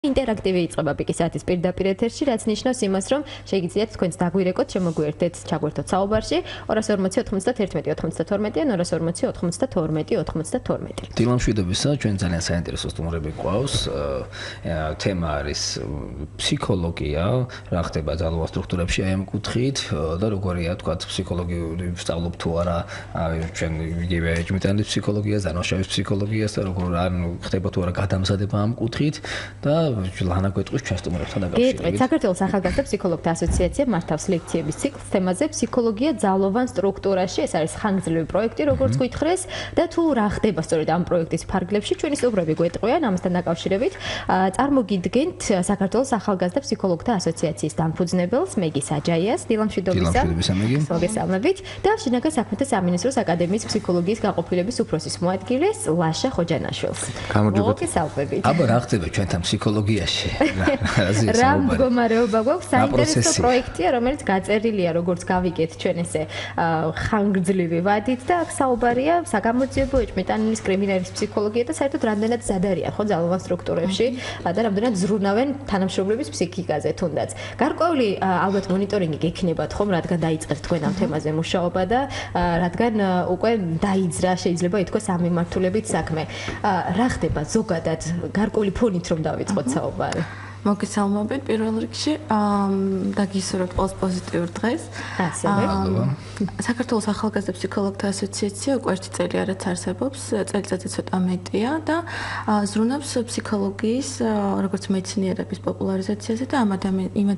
ინტერაქტივი იწყება პიკის საათის პირდაპირ ეთერში, რაც ნიშნავს იმას, რომ შეგიძლიათ თქვენც დაგვირეკოთ, შემოგვიერთდეთ, ჩაგვერთოთ საუბარში 240 91 92 ან 240 92 92. დილამშვიდობისა, ჩვენ ძალიან საინტერესო სტუმრები გვყავს. თემა არის ფსიქოლოგია, რა ხდება ძალოვან სტრუქტურებში აი ამ კუთხით და როგორია თქვა ფსიქოლოგიური ვსწავლობ თუ არა, ჩვენ იგივე ეჭვმიტანილ ფსიქოლოგიას, დანაშავის ფსიქოლოგიას და როგორ ხდება თუ არა გადამზადება ამ კუთხით და ლანა გვეტყვის ჩვენ სტუმრებთან დაკავშირებით. საქართველოს ახალგაზრდა ფსიქოლოგთა ასოციაცია მართავს ლექციების ციკლს თემაზე ფსიქოლოგია ძალოვან სტრუქტურაში. ეს არის ხანგრძლივი პროექტი, როგორც გითხრეს და თუ რა ხდება სწორედ ამ პროექტის ფარგლებში, ჩვენი სტუმრები გვეტყვიან ამასთან დაკავშირებით. წარმოგიდგენთ საქართველოს ახალგაზრდა ფსიქოლოგთა ასოციაციის დამფუძნებელს მეგის აჯაიას. დილამშვიდობისა. მოგესალმებით და შინაგან საქმეთა სამინისტროს აკადემიის ფსიქოლოგიის გაყოფილების უფროსის მოადგილეს ლაშა ხოჯანაშვილს. მოგესალმებით. აბა რა ხდება ჩვენთან ფსიქოლოგიაში? რა მდგომარეობა გვაქვს? საინტერესო პროექტია, რომელიც გაწერილია, როგორც გავიგეთ ჩვენ ესე ხანგრძლივი ვადით და აქ საუბარია საგამოძიებო ეჭვმიტანილის კრიმინალის ფსიქოლოგია და საერთოდ რამდენად ზადარია ხო ძალოვან სტრუქტურებში და რამდენად ზრუნავენ თანამშრომლების ფსიქიკაზე თუნდაც. გარკვეული ალბათ მონიტორინგი გექნებათ ხომ, რადგან დაიწყეთ თქვენ ამ თემაზე მუშაობა და რადგან უკვე დაიძრა შეიძლება ითქვას ამ მიმართულებით საქმე. რა ხდება ზოგადად გარკვეული ფონით რომ დავიწყოთ საუბარი? მოგესალმებით პირველ რიგში დაგისურვებთ ყველას პოზიტიურ დღეს. საქართველოს ახალგაზრდა ფსიქოლოგთა ასოციაცია უკვე ერთი წელი რაც არსებობს, წელიწადზე ცოტა მეტია და ზრუნავს ფსიქოლოგიის როგორც მეცნიერების პოპულარიზაციაზე და იმ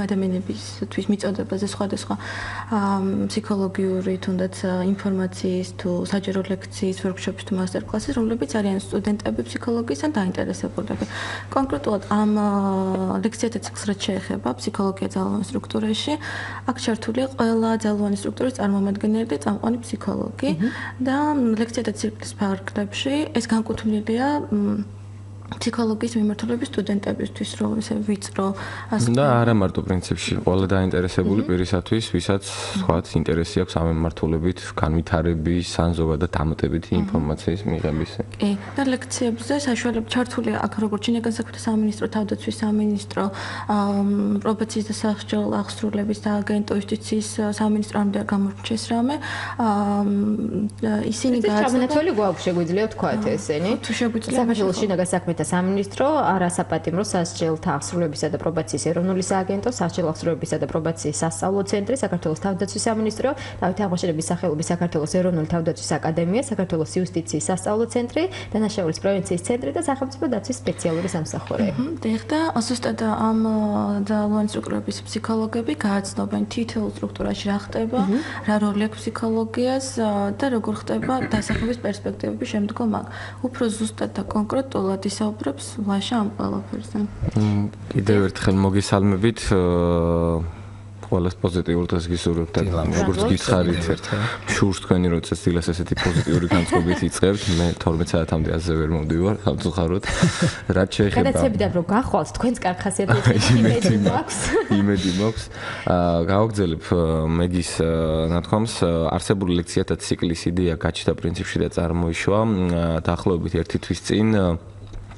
ადამიანებისთვის მიწოდებაზე სხვადასხვა ფსიქოლოგიური თუნდაც ინფორმაციის თუ საჯარო ლექციის, ვორქშოპის თუ მასტერკლასის, რომლებიც არიან სტუდენტები ფსიქოლოგიისგან დაინტერესებულები. კონკრეტულად ამ ლექციათა ციკლს რაც შეეხება ფსიქოლოგია ძალოვან სტრუქტურაში, აქ ჩართულია ყველა ძალოვანი სტრუქტურის წარმომადგენელი და წამყვანი ფსიქოლოგი და ლექციათა ციკლის ფარგლებში ეს განკუთვნილია ფსიქოლოგიის მიმართულების სტუდენტებისთვის, რომ ესე ვიწრო და არა მარტო პრინციპში, ყველა დაინტერესებული პირისათვის, ვისაც თქვათ ინტერესი აქვს ამ მიმართულებით, განვითარების, ან ზოგადად დამატებითი ინფორმაციის მიღების. კი, და ლექციებზე საშუალება ჩართულია აქ როგორც შინაგან საქმეთა სამინისტრო, თავდაცვის სამინისტრო, პრობაციის და სასჯელ აღსრულების და აგენტო იუსტიციის სამინისტრო ამ და გამორჩეს რამე. ისინი გამონათვალი გვაქვს, შეგვიძლია ვთქვათ ესენი. თუ შეგვიძლია საქართველოს შინაგან საქმეთა სამინისტრო, არასაპატიმრო სასჯელთა აღსრულებისა და პრობაციის ეროვნული სააგენტო, სასჯელ აღსრულებისა და პრობაციის სასწავლო ცენტრი, საქართველოს თავდაცვის სამინისტრო, დავითი აღმაშენების სახელობის საქართველოს ეროვნული თავდაცვის აკადემია, საქართველოს იუსტიციის სასწავლო ცენტრი, დანაშაულის პრევენციის ცენტრი და სახელმწიფო დაცვის სპეციალური სამსახური. და ზუსტად ამ ძალოვანი სტრუქტურების ფსიქოლოგები გააცნობენ თითოეულ სტრუქტურაში რა ხდება, რა როლი აქვს ფსიქოლოგიას და როგორ ხდება დასაქმების პერსპექტივები შემდგომ აქ. უფრო ზუსტად და კონკრეტულად ისაუბრებს ლაშა ამ ყველაფერზე. კიდევ ერთხელ მოგესალმებით. ყველას პოზიტიურ დღეს გისურვებთ და როგორც გითხარით, შურს თქვენი როცა დილას ესეთი პოზიტიური განწყობით იწყებთ, მე 12 საათამდე ასე ვერ მომდივარ, სამწუხაროდ. რაც შეეხება გადაცემიდან რომ გახვალთ, თქვენს კარგ ხასიათებს იმედი მაქვს. იმედი მაქვს. გავაგრძელებ მეგის ნათქვამს, არსებული ლექციათა ციკლის იდეა გაჩნდა პრინციპში და წარმოიშვა დაახლოებით 1 თვის წინ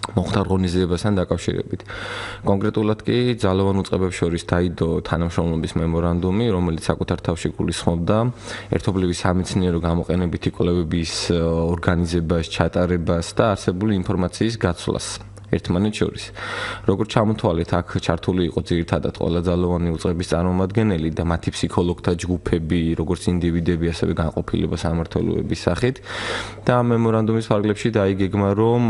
მოხდა ორგანიზებასთან დაკავშირებით. კონკრეტულად კი ძალოვან უწყებებს შორის დაიდო თანამშრომლობის მემორანდუმი, რომელიც საკუთარ თავში გულისხმობდა ერთობლივი სამეცნიერო გამოყენებითი კვლევების ორგანიზებას, ჩატარებას და არსებული ინფორმაციის გაცვლას. ერთმანეთს შორის. როგორც ჩამოთვალეთ, აქ ჩართული იყო ძირითადად ყველა ძალოვანი უწყების წარმომადგენელი და მათი ფსიქოლოგთა ჯგუფები, როგორც ინდივიდები, ასევე განყოფილება სამმართველოების სახით. და ამ მემორანდუმის ფარგლებში დაიგეგმა, რომ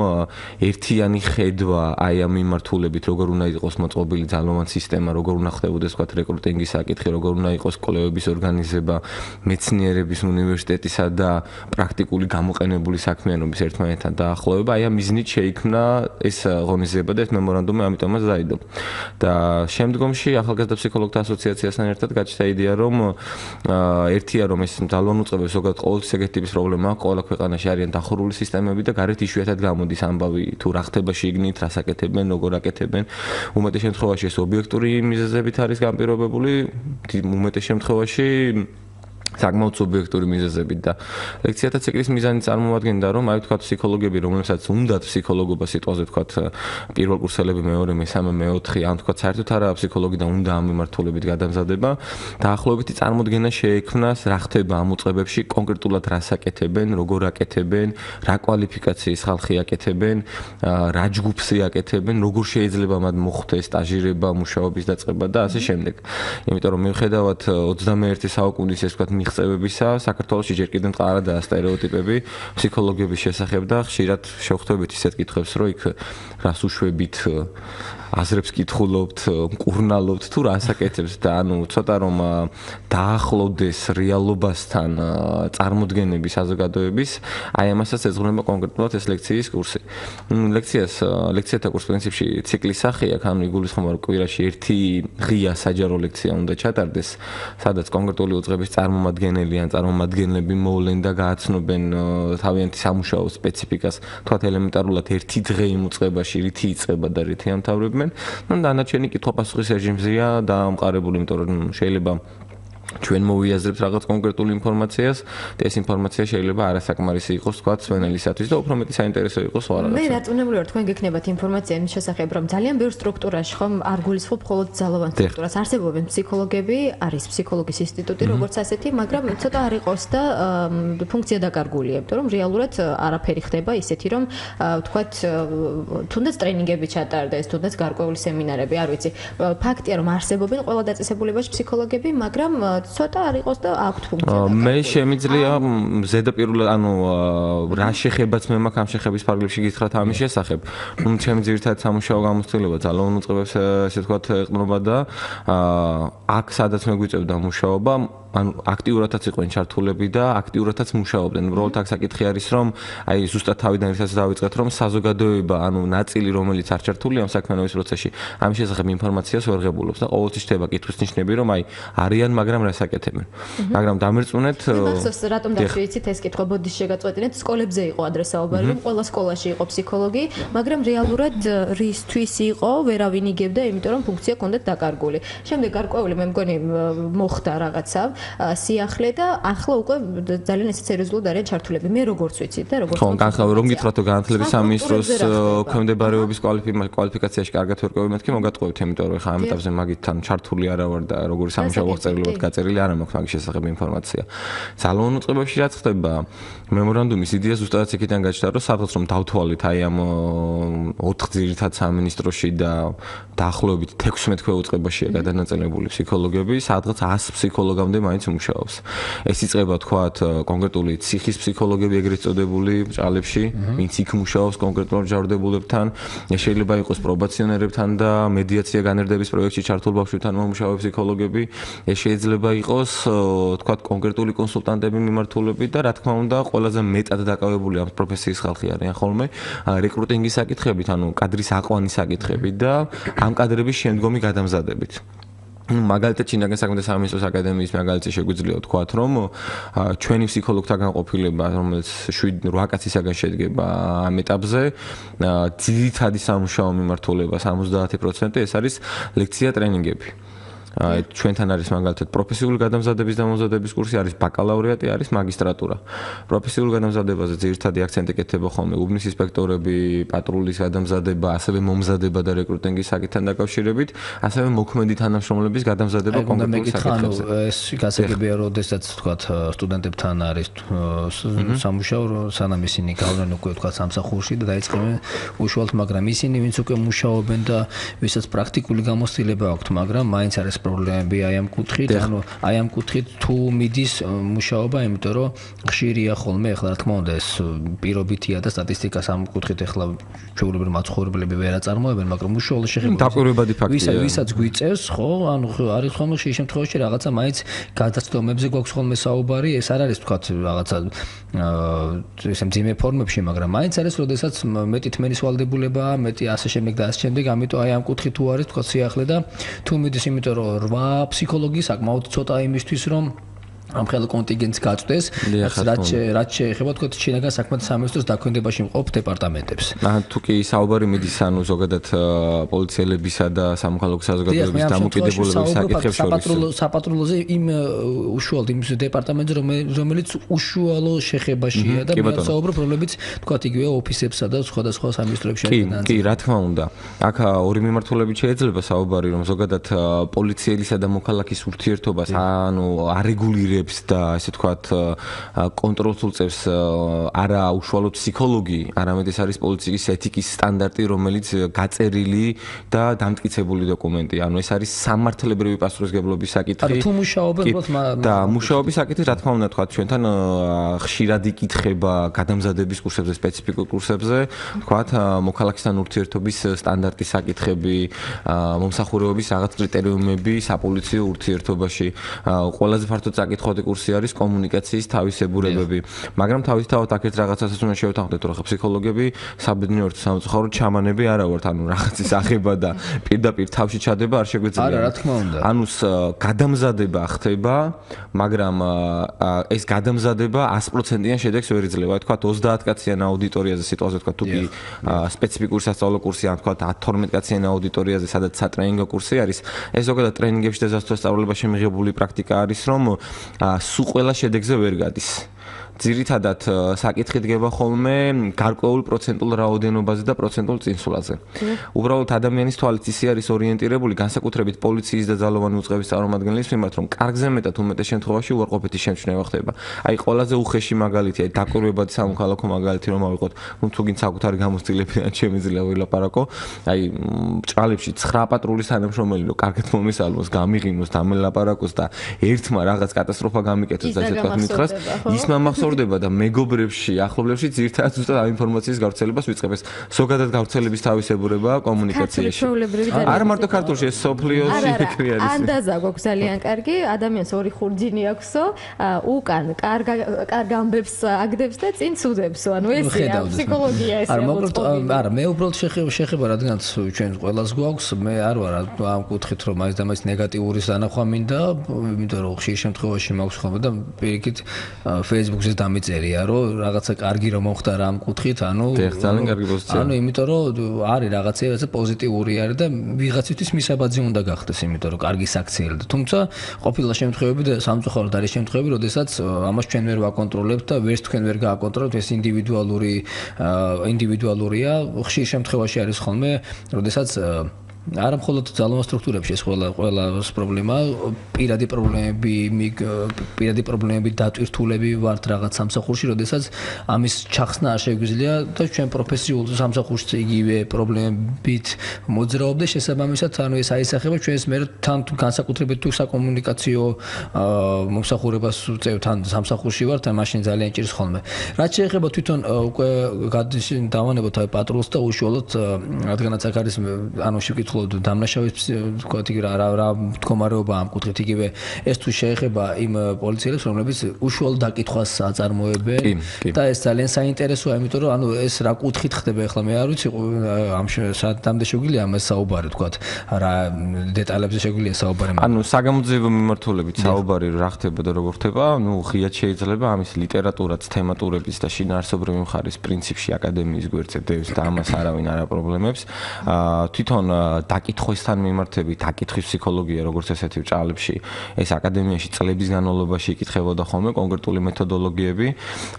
ერთიანი ხედვა აი ამ მიმართულებით, როგორ უნდა იყოს მოწყობილი ძალოვანი სისტემა, როგორ უნდა ხდებოდეს თქვათ რეკრუტინგის საკითხი, როგორ უნდა იყოს კვლევების ორგანიზება, მეცნიერების უნივერსიტეტისა და პრაქტიკული გამოყენებული საქმიანობის ერთმანეთთან დაახლოება, აი ამ მიზნით შეიქმნა ეს ორგანიზება და ეს მემორანდუმი ამიტომაც დაიდო. და შემდგომში ახალგაზრდა ფსიქოლოგთა ასოციაციასთან ერთად გაჩნდა იდეა, რომ ერთია რომ ეს ძალოვან უწყებებს ზოგადად ყოველთვის ეგეთი ტიპის პრობლემა აქვს, ყველა ქვეყანაში არიან დახურული სისტემები და გარეთ იშვიათად გამოდის ამბავი თუ რა ხდება შიგნით, რას აკეთებენ, როგორ აკეთებენ. უმეტეს შემთხვევაში ეს ობიექტური მიზეზებით არის განპირობებული, უმეტეს შემთხვევაში საკმაოდ სუბიექტური მიზეზებით და ლექციათა ციკლის მიზანი წარმოადგენდა რომ აი თქვა ფსიქოლოგები რომელსაც უნდათ ფსიქოლოგობა სიტყვაზე თქვა პირველ კურსელები მეორე მესამე მეოთხე ან თქვა საერთოდ არა ფსიქოლოგიდან უნდა ამ მიმართულებით გადამზადება დაახლოებითი წარმოდგენა შეექმნას რა ხდება ამ უწყებებში კონკრეტულად რას აკეთებენ როგორ აკეთებენ რა კვალიფიკაციის ხალხი აკეთებენ რა ჯგუფი აკეთებენ როგორ შეიძლება მათ მოხდეს სტაჟირება მუშაობის დაწყება და ასე შემდეგ იმიტომ რომ მიუხედავად 21 საუკუნის ეს თქვა მიღწევებისა საქართველოში ჯერ კიდევ მყარადაა სტერეოტიპები ფსიქოლოგების შესახებ და ხშირად შევხვდებით ისეთ კითხვებს რომ იქ რას უშვებით აზრებს კითხულობთ, მკურნალობთ თუ რას აკეთებს და ანუ ცოტა რომ დაახლოვდეს რეალობასთან წარმოდგენები საზოგადოების, აი ამასაც ეძღვნება კონკრეტულად ეს ლექციის კურსი. ლექციათა კურსი პრინციპში ციკლის სახეა, ანუ იგულისხმება რომ კვირაში ერთი ღია საჯარო ლექცია უნდა ჩატარდეს, სადაც კონკრეტული უწყების წარმომადგენელი ან წარმომადგენლები მოვლენ და გააცნობენ თავიანთი სამუშაო სპეციფიკას, თქვათ ელემენტარულად ერთი დღე იმ უწყებაში რითი იწყება და რითი ამთავრებენ. Ну, დანარჩენი კითხვა-პასუხის რეჟიმზეა დაამყარებული, იმიტომ რომ შეიძლება ჩვენ მოვიაზრებთ რაღაც კონკრეტულ ინფორმაციას და ეს ინფორმაცია შეიძლება არასაკმარისი იყოს თქვა სვენელისათვის და უფრო მეტი საინტერესო იყოს სხვა რაღაცა. მე რატუნებული ვარ თქვენ გექნებათ ინფორმაცია იმის შესახებ რომ ძალიან ბევრ სტრუქტურაში ხომ არ გულისხმობ მხოლოდ ძალოვან სტრუქტურას არსებობენ ფსიქოლოგები არის ფსიქოლოგის ინსტიტუტი როგორც ასეთი მაგრამ ცოტა არ იყოს და ფუნქცია დაკარგულია იმიტომ რომ რეალურად არაფერი ხდება ისეთი რომ თქვა თუნდაც ტრენინგები ჩატარდეს თუნდაც გარკვეული სემინარები არ ვიცი ფაქტია რომ არსებობენ ყველა დაწესებულებაში ფსიქოლოგები მაგრამ ცოტა არ იყოს და აქვთ ფუნქცია. მე შემიძლია ზედაპირულად ანუ რა შეხებაც მე მაქვს ამ შეხების ფარგლებში გითხრათ ამის შესახებ. ნუ ჩემი ძირითადად სამუშაო გამოცდილება ძალოვან უწყებებს ესე ვთქვათ ეყრდნობა და აქ სადაც მე გვიწევდა მუშაობა ანუ აქტიურადაც იყვნენ ჩართულები და აქტიურადაც მუშაობდნენ. უბრალოდ აქ საკითხი არის რომ აი ზუსტად თავიდან ერთად დავიწყეთ რომ საზოგადოება ანუ ნაწილი რომელიც არ ჩართულია ამ საქმიანობის პროცესში ამის შესახებ ინფორმაციას ვერ ღებულობს და ყოველთვის ხდება კითხვის ნიშნები რომ აი არიან მაგრამ რას აკეთებენ. მაგრამ დამერწმუნეთ მახსოვს რატომ დავშევიცით ეს კითხვა ბოდიში შეგაწყვეტინეთ სკოლებზე იყო ადრე საუბარი რომ ყველა სკოლაში იყო ფსიქოლოგი მაგრამ რეალურად რისთვის იყო ვერავინ იგებდა იმიტომ რომ ფუნქცია ჰქონდათ დაკარგული. შემდეგ გარკვეული მე მგონი მოხდა რაღაცა სიახლე და ახლა უკვე ძალიან ესე სერიოზულად არიან ჩართულები. მე როგორც ვიცით და როგორც ხო, განხილავ რომ გითხრათ რომ განათლების სამინისტროს ქვემდებარეობის კვალიფიკაციაში კარგად ვერკვევი მეთქი მოგატყუებთ, იმიტომ რომ ხა ამ ეტაპზე მაგითთან ჩართული არა ვარ და როგორი სამუშაო აღწერილობად გაწერილი არ მაქვს მაგის შესახებ ინფორმაცია. ძალოვან უწყებებში რაც ხდება, მემორანდუმის იდეა ზუსტად იქიდან გაჩნდა, რომ სადღაც რომ დავთვალეთ აი ამ 4 ძირითად სამინისტროში და დაახლოებით 16 ქვეუწყებაშია გადანაწილებული ფსიქოლოგები, სადღაც 100 ფსიქოლოგამდე მაინც მუშაობს. ეს იწყება თქვათ კონკრეტული ციხის ფსიქოლოგები ეგრეთ წოდებული ჭალებში, ვინც იქ მუშაობს კონკრეტულად ჯავრდებულებთან, შეიძლება იყოს პრობაციონერებთან და მედიაცია განერდების პროექტში ჩართულ ბავშვებთან მომუშავე ფსიქოლოგები, ეს შეიძლება იყოს თქვათ კონკრეტული კონსულტანტები მიმართულებით და რა თქმა უნდა ყველაზე მეტად დაკავებული ამ პროფესიის ხალხი არიან ხოლმე რეკრუტინგის საკითხებით, ანუ კადრის აყვანის საკითხებით და ამ კადრების შემდგომი გადამზადებით. მაგალითად ჩინაგან საქმეთა სამინისტროს აკადემიის მაგალითი შეგვიძლია ვთქვათ რომ ჩვენი ფსიქოლოგთა განყოფილება რომელიც 7-8 კაცისაგან შედგება ამ ეტაპზე ძირითადი სამუშაო მიმართულება 70% ეს არის ლექცია ტრენინგები. ჩვენთან არის მაგალითად პროფესიული გადამზადების და მომზადების კურსი, არის ბაკალავრიატი, არის მაგისტრატურა. პროფესიულ გადამზადებაზე ძირითადი აქცენტი კეთდება ხოლმე უბნის ინსპექტორები, პატრულის გადამზადება, ასევე მომზადება და რეკრუტინგის საკითხთან დაკავშირებით, ასევე მოქმედი თანამშრომლების გადამზადება კონკრეტულ საკითხებზე. ეს გასაგებია, რომ შესაძაც თქვათ სტუდენტებთან არის სამუშაო, სანამ ისინი გავლენ უკვე თქვათ სამსახურში და დაიწყებენ უშუალოდ, მაგრამ ისინი ვინც უკვე მუშაობენ და ვისაც პრაქტიკული გამოცდილება აქვთ, მაგრამ მაინც არის პრობლემები აი ამ კუთხით, ანუ აი ამ კუთხით თუ მიდის მუშაობა, იმიტომ რომ ხშირია ხოლმე, ახლა რა თქმა უნდა ეს პირობითია და სტატისტიკას ამ კუთხით ახლა ჩვეულებრივ მაცხოვრებლები ვერ აწარმოებენ, მაგრამ უშუალო შეხება დაკვირვებადი ფაქტია. ვისაც გვიწევს, ხო, ანუ არის ხოლმე ხშირ შემთხვევაში რაღაცა მაინც გადაცდომებზე გვაქვს ხოლმე საუბარი, ეს არ არის თქვათ რაღაცა ესე მძიმე ფორმებში, მაგრამ მაინც არის, როდესაც მეტი თმენის ვალდებულება, მეტი ასე შემდეგ და ასე შემდეგ, ამიტომ აი ამ კუთხით თუ არის თქვათ სიახლე და თუ მიდის, იმიტომ რომ 8 ფსიქოლოგი საკმაოდ ცოტა იმისთვის რომ ამ ხელ კონტინგენტს გაწვდეს, რაც შეეხება თქო შინაგან საქმეთა სამინისტროს დაქვემდებარებაში მყოფ დეპარტამენტებს. თუ კი საუბარი მიდის ანუ ზოგადად პოლიციელებისა და სამოქალაქო საზოგადოების დამოკიდებულების საკითხებს შორის საპატრულოზე იმ უშუალოდ იმ დეპარტამენტზე რომელიც უშუალო შეხებაშია და მე საუბრობ რომლებიც თქვა იგივე ოფისებსა და სხვადასხვა სამინისტროებში არის. კი, რა თქმა უნდა. აქ ორი მიმართულებით შეიძლება საუბარი რომ ზოგადად პოლიციელისა და მოქალაქის ურთიერთობას ანუ არეგულირებს და ესე ვთქვათ კონტროლს უწევს არა უშუალოდ ფსიქოლოგი, არამედ ეს არის პოლიციის ეთიკის სტანდარტი, რომელიც გაწერილი და დამტკიცებული დოკუმენტი. ანუ ეს არის სამართლებრივი პასუხისმგებლობის საკითხი. თუ მუშაობენ და მუშაობის საკითხი, რა თქმა უნდა, თქვა ჩვენთან ხშირად იკითხება გადამზადების კურსებზე, სპეციფიკურ კურსებზე, თქვა მოქალაქისთან ურთიერთობის სტანდარტის საკითხები, მომსახურებების რაღაც კრიტერიუმები საპოლიციო ურთიერთობაში. ყველაზე ფართოდ საკითხოდი კურსი არის კომუნიკაციის თავისებურებები. მაგრამ თავისთავად აქ ერთ რაღაცასაც უნდა შევთანხმდეთ, რომ ხა ფსიქოლოგები საბედნიეროდ სამწუხაროდ ჩამანები არა ვართ, ანუ რაღაცის აღება და პირდაპირ თავში ჩადება არ შეგვიძლია. არა, რა თქმა უნდა. ანუ გადამზადება ხდება, მაგრამ ეს გადამზადება 100%-იან შედეგს ვერ იძლევა. თქვა 30 კაციან აუდიტორიაზე სიტუაციაზე თქვა თუ კი სპეციფიკური სასწავლო კურსი ან თქვა 10-12 კაციან აუდიტორიაზე, სადაც სატრენინგო კურსი არის, ეს ზოგადად ტრენინგებში და სასწავლებელში მიღებული პრაქტიკა არის, რომ სულ ყველა შედეგზე ვერ გადის. ძირითადად საკითხი დგება ხოლმე გარკვეულ პროცენტულ რაოდენობაზე და პროცენტულ წინსვლაზე. უბრალოდ ადამიანის თვალით ისე არის ორიენტირებული განსაკუთრებით პოლიციის და ძალოვანი უწყების წარმომადგენლის მიმართ, რომ კარგზე მეტად უმეტეს შემთხვევაში უარყოფითი შემჩნევა ხდება. აი ყველაზე უხეში მაგალითი, აი დაკვირვებადი სამოქალაქო მაგალითი რომ ავიღოთ, ну თუ გინდა საკუთარი გამოცდილებიდან შემიძლია ვილაპარაკო, აი ჭალებში 9 პატრულის თანამშრომელი რომ კარგად მომესალმოს, გამიღიმოს, დამელაპარაკოს და ერთმა რაღაც კატასტროფა გამიკეთოს და ასე თქვა მითხრას, ის მახსოვდება და მეგობრებში, ახლობლებში ძირითადად ზუსტად ამ ინფორმაციის გავრცელებას ვიწყებს. ზოგადად გავრცელების თავისებურება კომუნიკაციაში. არა მარტო ქართულში, ეს სოფლიოში ეგრე არის. ანდაზა გვაქვს ძალიან კარგი, ადამიანს ორი ხურჯინი აქვსო, უკან კარგ ამბებს აგდებს და წინ ცუდებსო. ანუ ესეა ფსიქოლოგია ესე. არა, მე უბრალოდ შეხება რადგანაც ჩვენ ყველას გვაქვს, მე არ ვარ ამ კუთხით რომ მაინც და მაინც ნეგატიური დანახვა მინდა, იმიტომ რომ ხშირ შემთხვევაში მაქვს ხოლმე და პირიქით Facebook-ზე დამიწერია რომ რაღაცა კარგი რომ მომხდარა ამ კუთხით, ანუ ძალიან კარგი პოზიცია. ანუ იმიტომ რომ არის რაღაცა პოზიტიური არის და ვიღაცისთვის მისაბაძი უნდა გახდეს, იმიტომ რომ კარგი საქციელდა. თუმცა ყოფილა შემთხვევები და სამწუხაროდ არის შემთხვევები, როდესაც ამას ჩვენ ვერ ვაკონტროლებთ და ვერც თქვენ ვერ გააკონტროლებთ, ეს ინდივიდუალურია. ხშირ შემთხვევაში არის ხოლმე, როდესაც არა მხოლოდ ძალოვან სტრუქტურებში ეს ყველას პრობლემა, პირადი პრობლემები დატვირთულები ვართ რაღაც სამსახურში, როდესაც ამის ჩახსნა არ შეგვიძლია და ჩვენ პროფესიულ სამსახურში იგივე პრობლემებით მოძრაობდე შესაბამისად, ანუ ეს აისახება ჩვენს მე თან განსაკუთრებით თუ საკომუნიკაციო მომსახურებას ვწევ თან სამსახურში ვართ, მაშინ ძალიან ჭირს ხოლმე. რაც შეეხება თვითონ უკვე დავანებოთ აი პატრულს და უშუალოდ რადგანაც აქ არის ანუ შევკითხო დამნაშავის თქვათ რა მდგომარეობა ამ კუთხით იგივე ეს თუ შეეხება იმ პოლიციელებს რომლებიც უშუალოდ დაკითხვას აწარმოებენ და ეს ძალიან საინტერესოა იმიტომ რომ ანუ ეს რა კუთხით ხდება ახლა მე არ ვიცი ამ საათამდე შეგვიძლია ამას საუბარი თქვათ რა დეტალებზე შეგვიძლია საუბარი ანუ საგამოძიებო მიმართულებით საუბარი რა ხდება და როგორ ხდება ну ღიად შეიძლება ამის ლიტერატურაც თემატურების და შინაარსობრივი მხარის პრინციპში აკადემიის გვერდზე დევს და ამას არავინ არ აპრობლემებს თვითონ დაკითხვისთან მიმართებით დაკითხვის ფსიქოლოგია როგორც ესეთი ჭალებში ეს აკადემიაში წლების განმავლობაში იკითხებოდა ხოლმე კონკრეტული მეთოდოლოგიები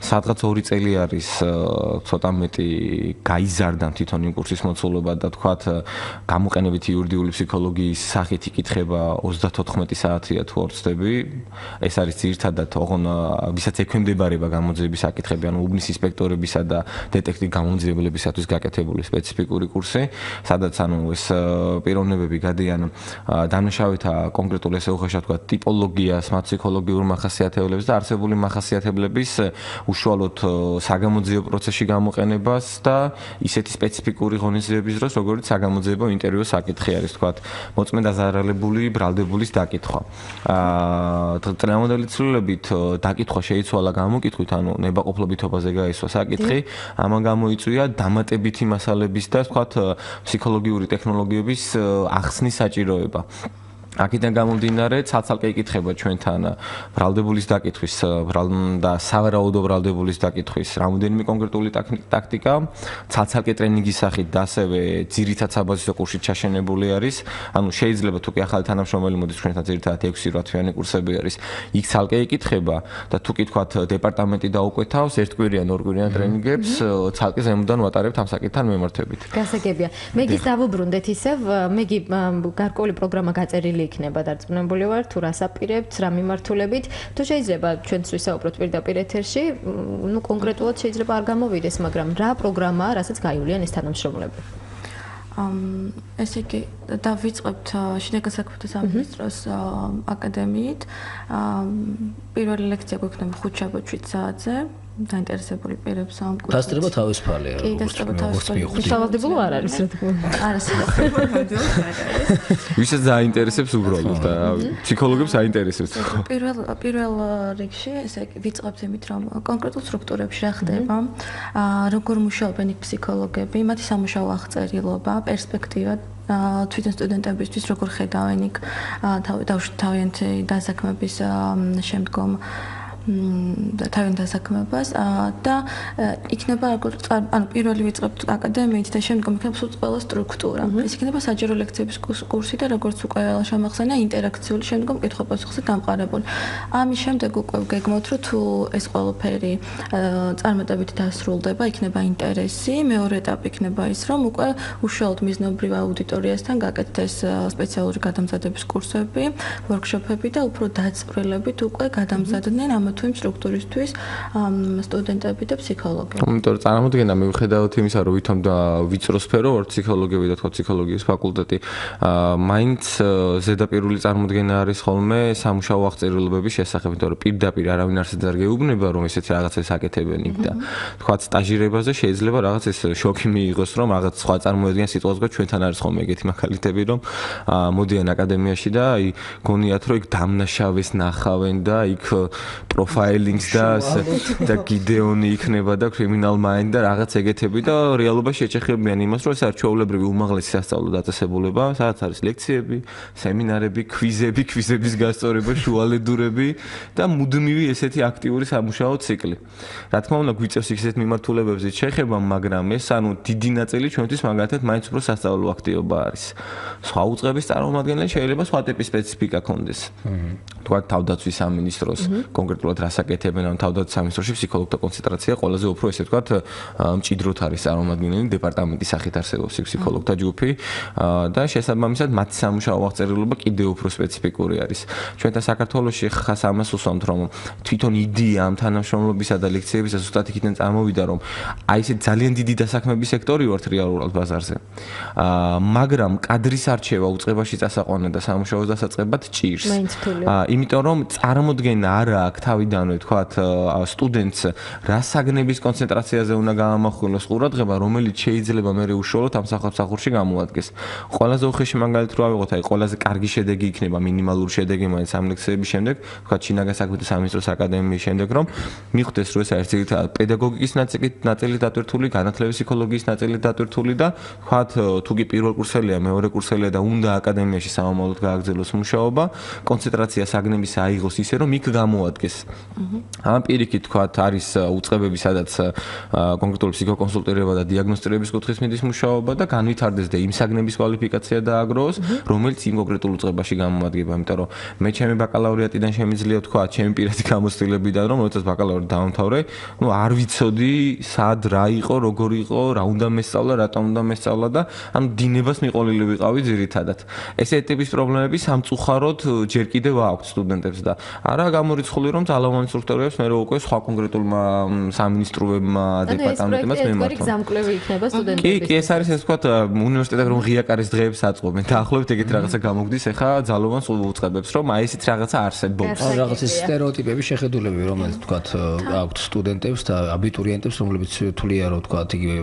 სადღაც 2 წელი არის ცოტა მეტი გაიზარდა თვითონ იმ კურსის მოცულობა და თქვათ გამოყენებითი იურიდიული ფსიქოლოგიის სახით იკითხება 34 საათია თუ არ ვცდები ეს არის ძირითადად ოღონ ვისაც ექვემდებარება გამოძიების საკითხები ანუ უბნის ინსპექტორებისა და დეტექტივ გამოძიებლებისათვის გაკეთებული სპეციფიკური კურსი სადაც ანუ ეს პიროვნებები გადიან დამნაშავეთა კონკრეტულ ესე უხეშად თქვა ტიპოლოგიას, ფსიქოლოგიურ მახასიათებლებს და არსებული მახასიათებლების უშუალოდ საგამოძიებო პროცესში გამოყენებას და ისეთი სპეციფიკური ღონისძიების დროს როგორც საგამოძიებო ინტერვიუს საკითხი არის თქვა მოწმე დაზარალებული ბრალდებულის დაკითხვა. წინამორბედი ცვლილებით დაკითხვა შეიცვალა გამოკითხვით, ანუ ნებაყოფლობითობაზე გაისვა საკითხი, ამან გამოიწვია დამატებითი მასალების და თქვა ფსიქოლოგიური ტექნოლოგიების ახსნის საჭიროება. აქედან გამომდინარე, ცალ-ცალკე იკითხება ჩვენთან ბრალდებულის დაკითხვის და სავარაუდო ბრალდებულის დაკითხვის რამოდენიმე კონკრეტული ტაქტიკა, ცალ-ცალკე ტრენინგის სახით და ასევე ძირითად საბაზისო კურსში ჩაშენებული არის. ანუ შეიძლება თუ კი ახალი თანამშრომელი მოდის ჩვენთან ძირითადად 6-8 თვიანი კურსები არის. იქ ცალკე იკითხება და თუ კი თქვათ დეპარტამენტი დაუკვეთავს ერთკვირიან, ორკვირიან ტრენინგებს, ცალკე ზემოდან ვატარებთ ამ საკითხთან მიმართებით. გასაგებია. მე გის დავუბრუნდეთ ისევ, მე გი გარკვეული პროგრამა გაწერილი იქნება დარწმუნებული ვარ თუ რას აპირებთ, რა მიმართულებით, თუ შეიძლება ჩვენც ვისაუბროთ პირდაპირ ეთერში, ну კონკრეტულად შეიძლება არ გამოვიდეს, მაგრამ რა პროგრამაა, რასაც გაივლიან ეს თანამშრომლები? ესე იგი დავიწყებთ შინაგან საქმეთა სამინისტროს აკადემიით. პირველი ლექცია გვექნება ხუთშაბათში საათზე. დაინტერესებული პირებს ამ კურსზე. დასწრება თავისუფალია, როგორც მიხვდით. სავალდებულო არ არის, რა თქმა უნდა. არა, სავალდებულო არ არის. ვისაც დაინტერესებს უბრალოდ და ფსიქოლოგებს აინტერესებს. პირველ რიგში, ესე იგი ვიწყებთ იმით, რომ კონკრეტულ სტრუქტურებში რა ხდება, როგორ მუშაობენ იქ ფსიქოლოგები, მათი სამუშაო აღწერილობა, პერსპექტივა თვითონ სტუდენტებისთვის როგორ ხედავენ იქ თავიანთი დასაქმების შემდგომ თავიანთ დასაქმებას და იქნება ანუ პირველი ვიწყებთ აკადემიით და შემდგომ იქნება სულ ყველა სტრუქტურა. ეს იქნება საჯარო ლექციების კურსი და როგორც უკვე შემახსენა ინტერაქციული შემდგომ კითხვა-პასუხზე დამყარებული. ამის შემდეგ უკვე გეგმოთ რომ თუ ეს ყველაფერი წარმატებით დასრულდება, იქნება ინტერესი, მეორე ეტაპი იქნება ის რომ უკვე უშუალოდ მიზნობრივ აუდიტორიასთან გაკეთდეს სპეციალური გადამზადების კურსები, ვორქშოპები და უფრო დაწვრილებით უკვე გადამზადდნენ ამ თუ იმ სტრუქტურისთვის სტუდენტები და ფსიქოლოგები. იმიტომ რომ წარმოუდგენია მიუხედავად იმისა, რომ ვითომ და ვიწრო სფერო ვარ ფსიქოლოგები და თქვა ფსიქოლოგიის ფაკულტეტი, მაინც ზედაპირული წარმოუდგენა არის ხოლმე სამუშაო აღწერილობების შესახებ, იმიტომ რომ პირდაპირ არავინ არც არ გეუბნება, რომ ესეთი რაღაცას აკეთებენ იქ და თქვა სტაჟირებაზე შეიძლება რაღაც ეს შოკი მიიღოს, რომ რაღაც სხვა წარმოედგენ სიტუაციას ჩვენთან არის ხოლმე ეგეთი მაგალითები, რომ მოდიან აკადემიაში და აი გონიათ რომ იქ დამნაშავეს ნახავენ და იქ პროფაილინგს და გიდეონი იქნება და კრიმინალ მაინდ და რაღაც ეგეთები და რეალობაში ეჭეხებიან იმას, რომ ეს არის ჩვეულებრივი უმაღლესი სასწავლო დაწესებულება, სადაც არის ლექციები, სემინარები, კვიზების გასწორება, შუალედურები და მუდმივი ესეთი აქტიური სამუშაო ციკლი. რა თქმა უნდა, გვიწევს ისეთ მიმართულებებზე შეხება, მაგრამ ეს ანუ დიდი ნაწილი ჩვენთვის მაგალითად მაინც უფრო სასწავლო აქტივობა არის. სხვა უწყების წარმომადგენლებს შეიძლება სხვა ტიპის სპეციფიკა ქონდეს. თქვა თავდაცვის სამინისტროს კონკრეტულად რას აკეთებენ ამ თავდაცვის სამინისტროში ფსიქოლოგთა კონცენტრაცია ყველაზე უფრო ესე ვთქვათ მჭიდროდ არის წარმომადგენელი დეპარტამენტის სახით არსებობს ფსიქოლოგთა ჯგუფი და შესაბამისად მათი სამუშაო აღწერილობა კიდევ უფრო სპეციფიკური არის. ჩვენთან საქართველოში ხას ამას უსვამთ, რომ თვითონ იდეა ამ თანამშრომლობისა და ლექციებისა ზუსტად იქიდან წარმოვიდა, რომ აი ესე ძალიან დიდი დასაქმების სექტორი ვართ რეალურად ბაზარზე. მაგრამ კადრის არჩევა უწყებაში წასაყვანა და სამუშაოს დასაწყებად ჭირს. იმიტომ რომ წარმოდგენა არა აქვს თავიდანვე თქვათ სტუდენტს რა საგნების კონცენტრაციაზე უნდა გაამახვილოს ყურადღება, რომელიც შეიძლება მე უშუალოდ ამ სახელმსახურში გამოადგეს. ყველაზე უხეში მაგალითად რო ავიღოთ, აი ყველაზე კარგი შედეგი იქნება მინიმალური შედეგი მაინც ამ ლექციების შემდეგ, თქვათ შინაგან საქმეთა სამინისტროს აკადემიის შემდეგ, რომ მიხვდეს რომ ეს არის ძირითადად პედაგოგიკის ნაწილი დატვირთული, განათლების ფსიქოლოგიის ნაწილი დატვირთული და თქვათ თუ კი პირველ კურსელია, მეორე კურსელია და უნდა აკადემიაში სამომავლოდ გააგრძელოს მუშაობა, კონცენტრაცია საგნების აიღოს ისე რომ იქ გამოადგეს. ამ პირიქით თქვათ არის უწყებები, სადაც კონკრეტული ფსიქოკონსულტირება და დიაგნოსტირების კუთხის მიდის მუშაობა და განვითარდეს და იმ საგნების კვალიფიკაცია დააგროვოს, რომელიც იმ კონკრეტულ უწყებაში გამოადგება. იმიტომ რომ მე ჩემი ბაკალავრიატიდან შემიძლია თქვათ, ჩემი პირადი გამოცდილებიდან, რომ როდესაც ბაკალავრიატი დავამთავრე, ну არ ვიცოდი სად რა იყო, როგორ იყო, რა უნდა მესწავლა, რატომ უნდა მესწავლა და ანუ დინებას მიყოლილი ვიყავი ძირითადად. ესეთი ტიპის პრობლემები სამწუხაროდ ჯერ კიდევ აქვს სტუდენტებს და არა გამორიცხული რომ ძალოვანი სტრუქტურებს მე უკვე სხვა კონკრეტულმა სამინისტროებმა დეპარტამენტებმაც მემართავენ. გზამკვლევი იქნება სტუდენტების. კი, ეს არის ეს თქვათ უნივერსიტეტები რომ ღიაკარის დღეებს აწყობენ. დაახლოებით ეგეთი რაღაცა გამოგდის ახლა ძალოვან უწყებებს რომ აი ესეთ რაღაცა არსებობს. რაღაც ეს სტერეოტიპები შეხედულები რომელიც თქვათ აქვთ სტუდენტებს და აბიტურიენტებს რომლებიც თვლიან რომ თქვათ იგივე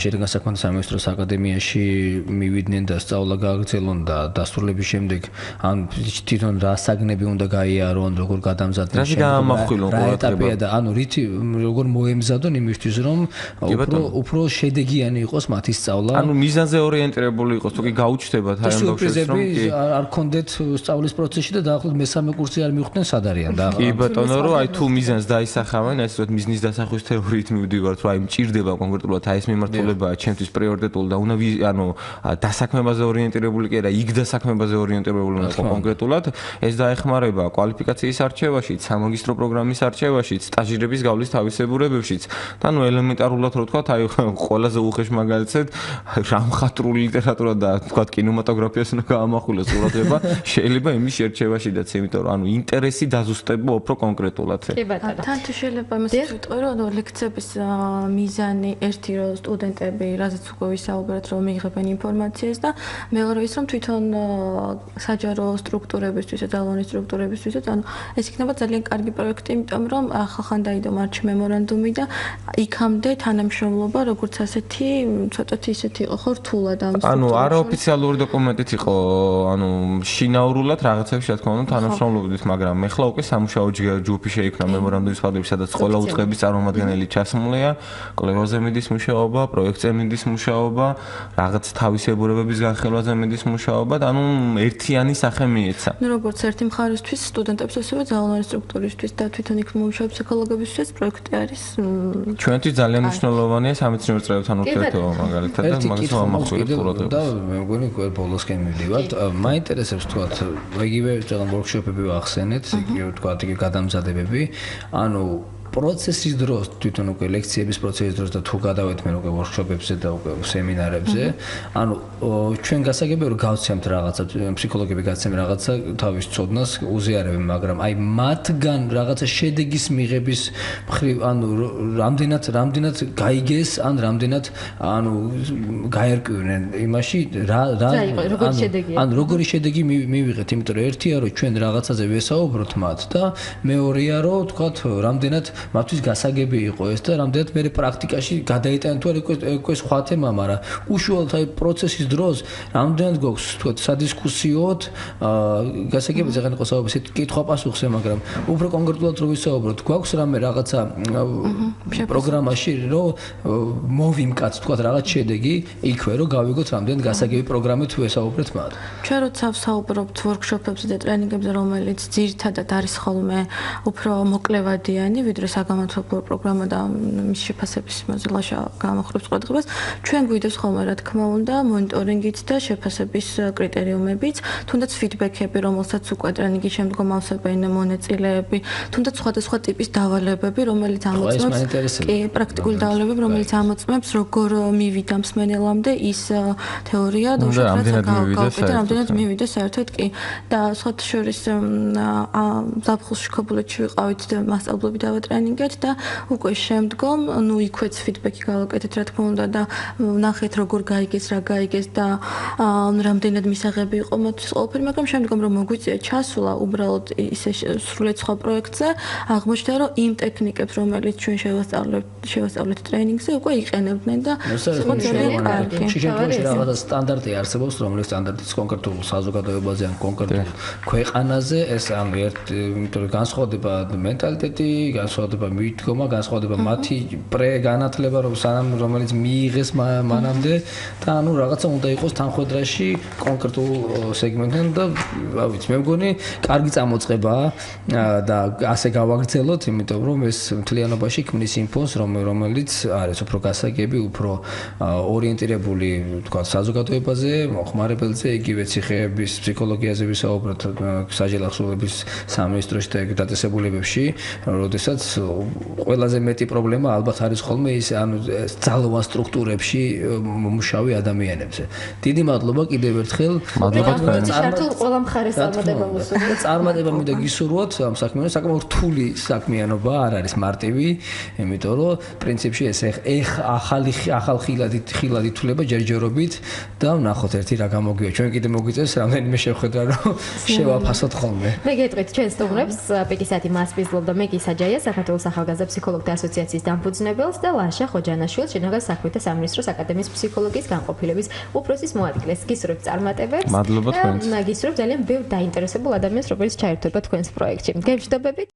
შინაგან საქმეთა სამინისტროს აკადემიაში მივიდნენ და სწავლა გააგრძელონ და დასრულების შემდეგ ან თვითონ რა საგნები უნდა გაიარონ, როგორ გადამზადდნენ. რაში გაამახვილონ ყურადღება და ანუ რითი როგორ მოემზადონ იმისთვის რომ უფრო შედეგიანი იყოს მათი სწავლა ანუ მიზანზე ორიენტირებული იყოს თუ კი გაუჩნდებათ აი ამ ბავშვებს რომ არ კონდეთ სწავლის პროცესში და დაახლოებით მესამე კურსი არ მიხვდნენ სად არიან და კი ბატონო რომ აი თუ მიზანს დაისახავენ ასე რომ მიზნის დასახვის თეორიით მივდივართ რომ აი მჭირდება კონკრეტულად აი ეს მიმართულებაა ჩემთვის პრიორიტეტული და უნდა ანუ დასაქმებაზე ორიენტირებული კი არა იქ დასაქმებაზე ორიენტირებული უნდა იყო კონკრეტულად ეს დაეხმარება კვალიფიკაციის არჩევაშიც სამაგისტრო პროგრამის არჩევაშიც სტაჟირების გავლის თავისებურებებშიც და ნუ ელემენტარულად რო ვთქვათ აი ყველაზე უხეშ მაგალითად რამხატრული ლიტერატურა და ვთქვათ კინემატოგრაფიას უნდა გაამახვილოს ყურადღება შეიძლება იმის შერჩევაშიდაც იმიტომ რომ ანუ ინტერესი დაზუსტება უფრო კონკრეტულად კი ბატონო თან თუ შეიძლება იმას ვიტყვი რომ ლექციების მიზანი ერთი რომ სტუდენტები რაზეც უკვე ვისაუბრეთ რომ მიიღებენ ინფორმაციას და მეორე ის რომ თვითონ საჯარო სტრუქტურებისთვის და ძალოვანი სტრუქტურებისთვისაც ანუ ეს იქნება ძალიან კარგი პროექტი იმიტომ რომ ხალხან დაიდო მარჩი მემორანდუმი და იქამდე თანამშრომლობა როგორც ასეთი ცოტათი ისეთი იყო ხო რთულად ამ ანუ არაოფიციალური დოკუმენტით იყო ანუ შინაურულად რაღაცებში რა თქმა უნდა თანამშრომლობდით მაგრამ ეხლა უკვე სამუშაო ჯგუფი შეიქმნა მემორანდუმის ფარგლებში სადაც ყველა უწყების წარმომადგენელი ჩასმულია კვლევაზე მიდის მუშაობა პროექტზე მიდის მუშაობა რაღაც თავისებურებების განხილვაზე მიდის მუშაობა და ანუ ერთიანი სახე მიეცა ну როგორც ერთი მხარისთვის სტუდენტებს ასევე ძალოვანი სტრუქტურისთვის და თვითონ იქ მუშაობ ფსიქოლოგებისთვის პროექტი არის ჩვენთვის ძალიან მნიშვნელოვანია სამეცნიერო წრეებთან ურთიერთობა მაგალითად და მაგას ამახვილებთ ყურადღებას და მე მგონი ბოლოსკენ მივდივართ მაინტერესებს თქვათ იგივე რაღაც ვორქშოპები ვახსენეთ იგივე თქვათ იგივე გადამზადებები ანუ პროცესის დროს თვითონ უკვე ლექციების პროცესის დროს და თუ გადავეთ მე უკვე ვორქშოპებზე და უკვე სემინარებზე ანუ ჩვენ გასაგებია რომ გავცემთ რაღაცა ფსიქოლოგები გაცემენ რაღაცა თავის ცოდნას უზიარებენ მაგრამ აი მათგან რაღაცა შედეგის მიღების მხრივ ანუ რამდენად გაიგეს ან რამდენად ანუ გაერკვევნენ იმაში რა ანუ როგორი შედეგი მივიღეთ იმიტომ რომ ერთია რომ ჩვენ რაღაცაზე ვესაუბროთ მათ და მეორეა რომ თქვათ რამდენად მათთვის გასაგები იყო ეს და რამდენად მე პრაქტიკაში გადაიტანენ თუ არა უკვე სხვა თემა, მაგრამ უშუალოდ აი პროცესის დროს რამდენად გვაქვს თქვათ სადისკუსიოდ გასაგები ზეგან იყო საუბარი კითხვა-პასუხზე, მაგრამ უფრო კონკრეტულად რო ვისაუბროთ, გვაქვს რამე რაღაცა პროგრამაში რომ მოვიმკაც თქვათ რაღაც შედეგი იქვე რომ გავიგოთ რამდენად გასაგები პროგრამით ვესაუბრეთ მათ. ჩვენ როცა ვსაუბრობთ ვორქშოპებზე და ტრენინგებზე, რომელიც ძირითადად არის ხოლმე უფრო მოკლევადიანი, ვიდრე საგამომცემლო პროგრამა და მის შეფასების მოზილაში გამოხდებს ყურადღებას, ჩვენ გვიდეს ხოლმე რა თქმა უნდა მონიტორინგით და შეფასების კრიტერიუმებით, თუნდაც ფიდბექები, რომელსაც უკვე ტრენინგის შემდგომ ავსებენ მონაწილეები, თუნდაც სხვადასხვა ტიპის დავალებები, რომელიც ამოწმებს კი პრაქტიკული დავალებები, რომელიც ამოწმებს როგორ მივიდა მსმენელამდე ის თეორია და რამდენად მივიდა საერთოდ კი და სხვათა შორის ზაფხულში ქობულეთში ვიყავით და მასწავლებლები დავატრენინგეთ და უკვე შემდგომ ნუ იქვეც ფიდბექი გავაკეთეთ რა თქმა უნდა და ნახეთ როგორ გაიგეს რა გაიგეს და რამდენად მისაღები იყო მოთვის ყველაფერი მაგრამ შემდგომ რომ მოგვიწია ჩასვლა უბრალოდ ისე სრულიად სხვა პროექტზე აღმოჩნდა რომ იმ ტექნიკებს რომელიც ჩვენ შევასწავლეთ ტრენინგზე უკვე იყენებდნენ და ძალიან კარგი შემთხვევაში რაღაცა სტანდარტი არსებობს რომელიც სტანდარტის კონკრეტულ საზოგადოებაზე ან კონკრეტულ ქვეყანაზე ეს ანუ იმიტომ რომ განსხვავდება მენტალიტეტი განსხვავდება მიდგომა, განსხვავდება მათი პრე-განათლება, რომელიც მიიღეს მანამდე და ანუ რაღაცა უნდა იყოს თანხმედრაში კონკრეტულ სეგმენტთან და რა ვიცი, მე მგონი, კარგი წამოწყებაა და ასე გავაგრძელოთ, იმიტომ რომ ეს მთლიანობაში ქმნის ინფოს, რომელიც არის უფრო გასაგები, უფრო ორიენტირებული, თქვა, საზოგადოებაზე, მოხმარებელზე, იგივე ციხეების ფსიქოლოგიაზე ვისაუბროთ საჯარო ახსოვების სამინისტროში და დაწესებულებებში, როდესაც ყველაზე მეტი პრობლემა ალბათ არის ხოლმე ის ანუ ძალოვან სტრუქტურებში მუშავე ადამიანებზე. დიდი მადლობა კიდევ ერთხელ. მადლობა თქვენ. ყველა მხარეს წარმატება მინდა გისურვოთ ამ საქმიანობას, საკმაოდ რთული საქმიანობა არ არის მარტივი, იმიტომ რომ პრინციპში ეს ახალი ხილად ითვლება ჯერჯერობით და ვნახოთ ერთი რა გამოგვია. ჩვენ კიდე მოგვიწევს რამდენიმე შევხედა რომ შევაფასოთ ხოლმე. მე გეტყვით ჩვენ სტუმრებს პიკისათი მასპინძლობდა მეგი საჯაია საქართველოს ახალგაზრდა ფსიქოლოგთა ასოციაციის დამფუძნებელს და ლაშა ხოჯანაშვილს შინაგან საქმეთა სამინისტროს აკადემიის ფსიქოლოგიის განყოფილების უფროსის მოადგილეს. გისურვებთ წარმატებებს. მადლობა თქვენს. და გისურვებთ ძალიან ბევრ დაინტერესებულ ადამიანს, რომელიც ჩაერთვება თქვენს პროექტში. გემშვიდობებით.